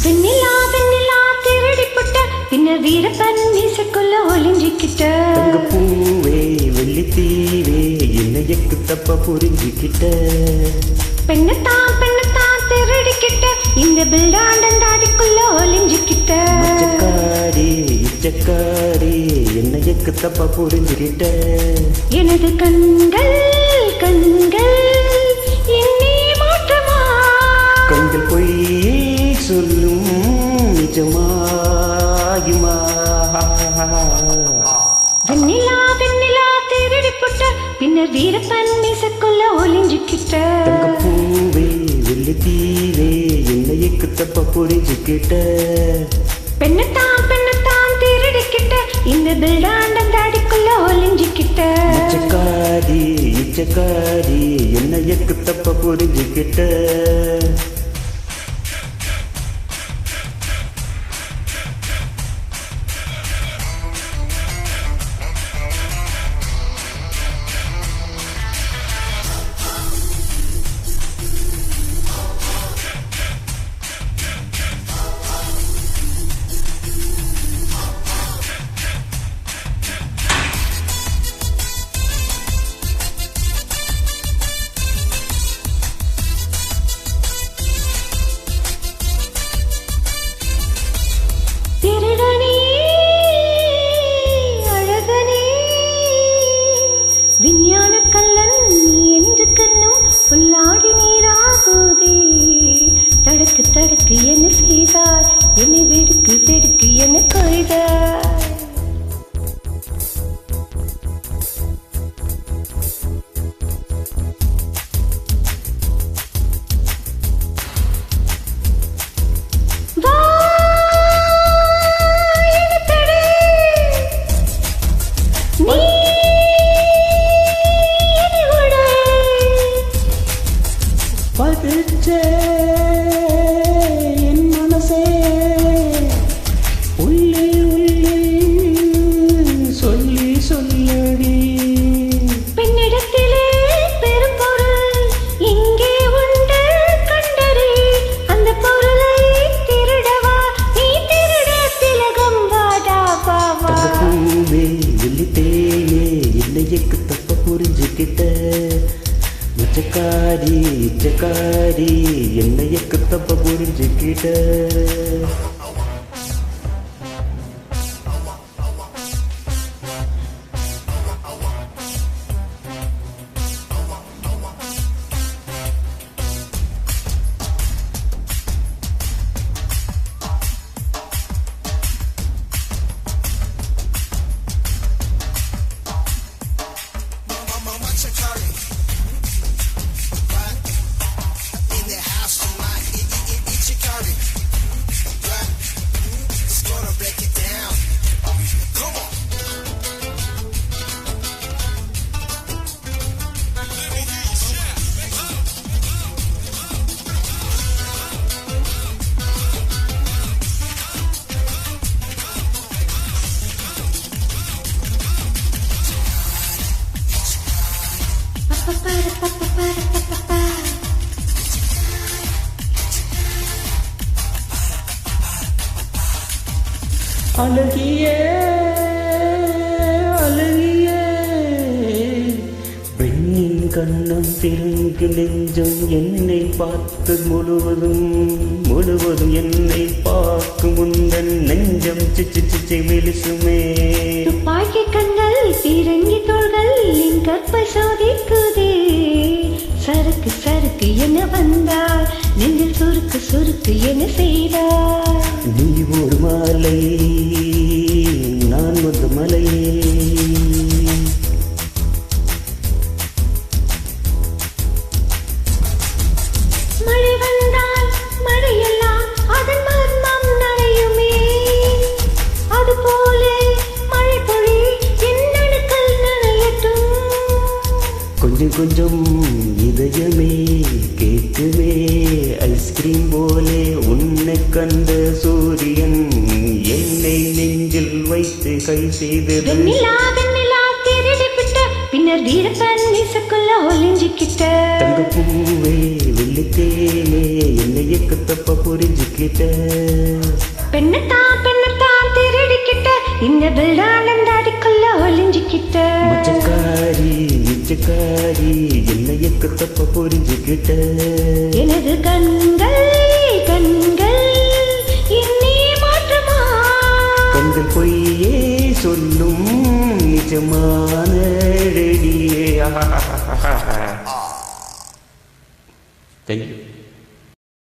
வெண்ணிலா வெண்ணிலா திருடி புட்ட பின்ன வீரப்பன் மீசக்குள்ள ஒளிஞ்சிக்கிட்ட பூவே வெள்ளித்தீவே என்னையக்கு தப்ப புரிஞ்சுக்கிட்ட பெண்ணத்தான் திருடிக்கிட்ட இந்த பில்டாண்டன் தாடிக்குள்ள ஒளிஞ்சிக்கிட்ட இச்சக்காரி என்னையக்கு தப்ப புரிஞ்சுக்கிட்ட எனது கண்கள் என்னே மாற்றமா கண்கள் பொய் சொல்லும் நிஜமாகுமா வெண்ணிலா திருடி புட்ட பின்னர் வீரப்பன் மீசக்குள்ள ஒளிஞ்சுக்கிட்ட பூவே வெள்ளித்தீவே என்னையக்கு தப்ப புரிஞ்சுக்கிட்ட பெண்ணத்தான் திருடிக்கிட்ட இந்த பில்டாண்டன் தாடிக்குள்ள ஒளிஞ்சுக்கிட்ட இச்சக்காரி என்னையக்கு தப்ப புரிஞ்சுக்கிட்ட விஞ்ஞான கல்லன் நீ என்று கண்ணும் புல்லாடி நீராகுதே தடுக்கு என்ன செய்தாய் என்னை வெடுக்கு என்ன கொய்தாய் என் மனசே சொல்லடி பெண்ணிடத்திலே பெரும் பொருள் இங்கே உண்டு கண்டறி அந்த பொருளை திருடவா நீ திருட திலகம் வாடா பாவா பூவே வெள்ளித்தேயே என்னையக்கு தப்ப புரிஞ்சுக்கிட்ட இச்சக்காரி என்னையக்கு தப்ப புரிஞ்சுக்கிட்ட அழகியே பெண்ணின் கண்ணம் திறங்கு நெஞ்சம் என்னை பார்த்து முழுவதும் என்னை பார்க்கும் முந்தன் நெஞ்சம் சிச்சி மெலிசுமே துப்பாக்கி கண்கள் பீரங்கி தோள்கள் என் கற்பை சோதிக்குதே சறுக்கு என்ன வந்தால் நெஞ்சில் சுருக்கு என்ன செய்தார் நீ ஒரு மாலை நான் ஒரு மலையே மழை வந்தால் மழையெல்லாம் அதன் மர்மம் நனையுமே அதுபோல மழை பொழி என் நடுக்கல் நனையட்டும் கொஞ்சம் இதயமே கேட்குமே ஐஸ்கிரீம் போலே உன்னை கண்ட சூரியன் என்னை நெஞ்சில் வைத்து கை செய்தது வெண்ணிலா வெண்ணிலா திருடி விட்ட பின்னர் வீரப்பன் மீசக்குள்ள ஒளிஞ்சிக்கிட்ட தங்கப்பூவே வெள்ளித்தேனே என்னை எக்கத்தப்ப புரிஞ்சுக்கிட்ட பெண்ணத்தான் திருடிக்கிட்ட இந்த பில்டானந்தாடிக்குள்ள ஒளிஞ்சிக்கிட்ட மச்சக்காரி மிச்சக்காரி என்னை எக்கத்தப்ப புரிஞ்சுக்கிட்ட எனது கண்கள் இன்னே மாற்றமா கண்கள் பொய்யே சொல்லும் நிஜமான ரெடியே Thank you.